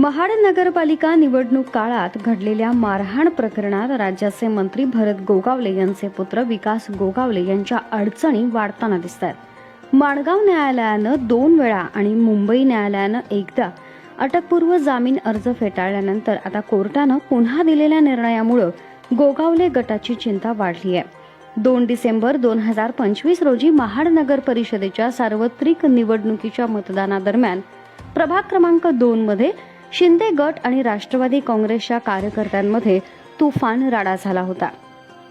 महाड नगरपालिका निवडणूक काळात घडलेल्या मारहाण प्रकरणात राज्याचे मंत्री भरत गोगावले यांचे पुत्र विकास गोगावले यांच्या अडचणी वाढताना दिसतात। माणगाव न्यायालयानं 2 वेळा आणि मुंबई न्यायालयानं एकदा अटकपूर्व जामीन अर्ज फेटाळल्यानंतर आता कोर्टानं पुन्हा दिलेल्या निर्णयामुळे गोगावले गटाची चिंता वाढली आहे। 2 डिसेंबर 2025 रोजी महाड नगर परिषदेच्या सार्वत्रिक निवडणुकीच्या मतदानादरम्यान प्रभाग क्रमांक 2 मध्ये शिंदे गट आणि राष्ट्रवादी काँग्रेसच्या कार्यकर्त्यांमध्ये तुफान राडा झाला होता।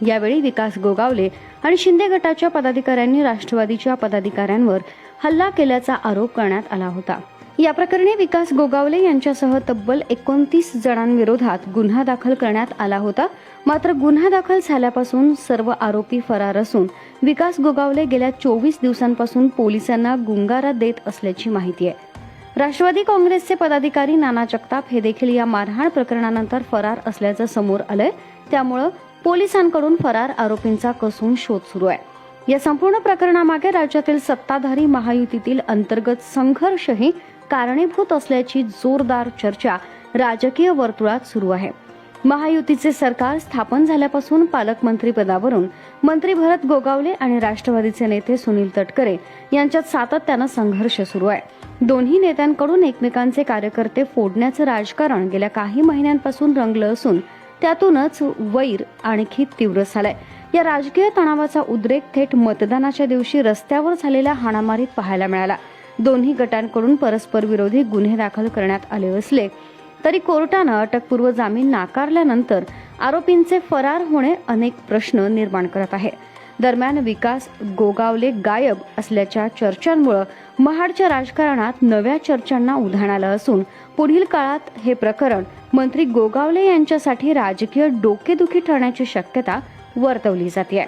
यावेळी विकास गोगावले आणि शिंदे गटाच्या पदाधिकाऱ्यांनी राष्ट्रवादीच्या पदाधिकाऱ्यांवर हल्ला केल्याचा आरोप करण्यात आला होता। या प्रकरणी विकास गोगावले यांच्यासह तब्बल 29 जणांविरोधात गुन्हा दाखल करण्यात आला होता। मात्र गुन्हा दाखल झाल्यापासून सर्व आरोपी फरार असून विकास गोगावले गेल्या 24 दिवसांपासून पोलिसांना गुंगारा देत असल्याची माहिती आहे। राष्ट्रवादी काँग्रेसचे पदाधिकारी नाना जगताप हे देखील या मारहाण प्रकरणानंतर फरार असल्याचं समोर आलंय। त्यामुळे पोलिसांकडून फरार आरोपींचा कसून शोध सुरू आहे। या संपूर्ण प्रकरणामागे राज्यातील सत्ताधारी महायुतीतील अंतर्गत संघर्षही कारणीभूत असल्याची जोरदार चर्चा राजकीय वर्तुळात सुरू आहे। महायुतीचे सरकार स्थापन झाल्यापासून पालकमंत्रीपदावरून मंत्री भरत गोगावले आणि राष्ट्रवादीचे नेते सुनील तटकरे यांच्यात सातत्यानं संघर्ष सुरू आहे। दोन्ही नेत्यांकडून एकमेकांचे कार्यकर्ते फोडण्याचं राजकारण गेल्या काही महिन्यांपासून रंगलं असून त्यातूनच वैर आणखी तीव्र झालाय। या राजकीय तणावाचा उद्रेक थेट मतदानाच्या दिवशी रस्त्यावर झालेल्या हाणामारीत पाहायला मिळाला। दोन्ही गटांकडून परस्पर विरोधी गुन्हे दाखल करण्यात आले असले तरी कोर्टानं अटकपूर्व जामीन नाकारल्यानंतर आरोपींचे फरार होणे अनेक प्रश्न निर्माण करत आहे। दरम्यान विकास गोगावले गायब असल्याच्या चर्चांमुळे महाडच्या राजकारणात नव्या चर्चांना उधाण आलं असून पुढील काळात हे प्रकरण मंत्री गोगावले यांच्यासाठी राजकीय डोकेदुखी ठरण्याची शक्यता वर्तवली जाते आहे।